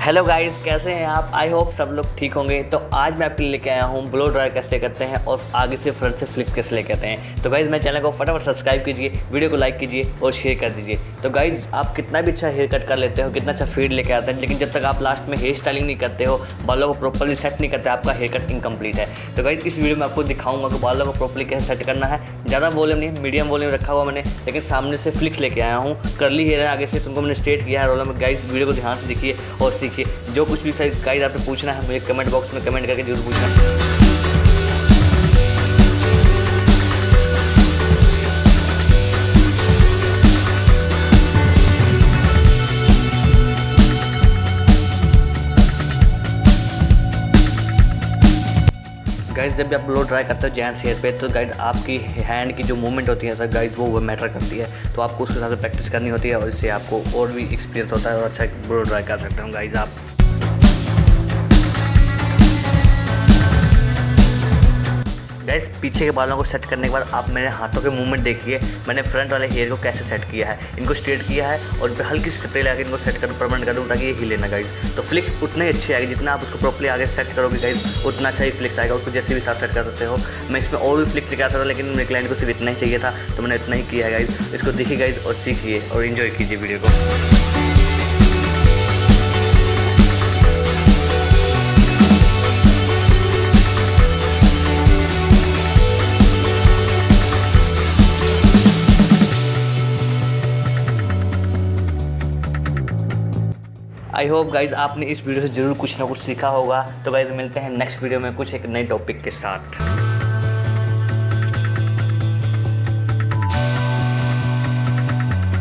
Hello guys, कैसे हैं आप? आई होप सब लोग ठीक होंगे। तो आज मैं आपके लिए लेके आया हूँ ब्लो ड्राई कैसे करते हैं और आगे से फ्रंट से फ्लिप्स कैसे लेके आते हैं। तो गाइस मेरे चैनल को फटाफट सब्सक्राइब कीजिए, वीडियो को लाइक कीजिए और शेयर कर दीजिए। तो गाइस आप कितना भी अच्छा हेयर कट कर लेते हो, कितना अच्छा फीड लेके आते हैं, लेकिन जब तक आप लास्ट में हेयर स्टाइलिंग नहीं करते हो, बालों को प्रॉपर्ली सेट नहीं करते, आपका हेयर कट इनकम्प्लीट है। तो गाइस इस वीडियो में आपको दिखाऊंगा कि बालों को प्रॉपर्ली कैसे सेट करना है। ज़्यादा वॉल्यूम नहीं, मीडियम वॉल्यूम रखा हुआ मैंने, लेकिन सामने से फ्लिक्स लेके आया हूँ। कर्ली हेयर है, आगे से तुमको मैंने स्ट्रेट किया है रोलर में। गाइस वीडियो को ध्यान से देखिए और सीखिए। जो कुछ भी गाइस आपने पूछना है मुझे कमेंट बॉक्स में कमेंट करके जरूर पूछना। गाइस जब भी आप ब्लो ड्राई करते हो जेंट्स हेयर पे, तो गाइस आपकी हैंड की जो मूवमेंट होती है सर गाइस वो मैटर करती है। तो आपको उसके साथ प्रैक्टिस करनी होती है और इससे आपको और भी एक्सपीरियंस होता है और अच्छा ब्लो ड्राई कर सकते हो गाइस आप। गाइस पीछे के बालों को सेट करने के बाद आप मेरे हाथों के मूवमेंट देखिए। मैंने फ्रंट वाले हेयर को कैसे सेट किया है, इनको स्ट्रेट किया है और इन पर हल्की सी स्प्रे लगा के इनको सेट कर परमानेंट कर दूँ ताकि ये हिले ना गाइस। तो फ्लिक्स उतने ही अच्छी आएगी, जितना आप उसको प्रॉपर्ली आगे सेट करोगे गाइस उतना अच्छा ही फ्लिक्स आएगा। उसको जैसे भी साथ सेट कर सकते हो। मैं इसमें और भी फ्लिक्स लेकर आता था, लेकिन मेरे क्लाइंट को सिर्फ इतना ही चाहिए था, तो मैंने इतना ही किया है गाइस। इसको देखिए गाइस और सीखिए और इन्जॉय कीजिए वीडियो को। आई होप गाइज आपने इस वीडियो से ज़रूर कुछ ना कुछ सीखा होगा। तो गाइज मिलते हैं नेक्स्ट वीडियो में कुछ एक नए टॉपिक के साथ।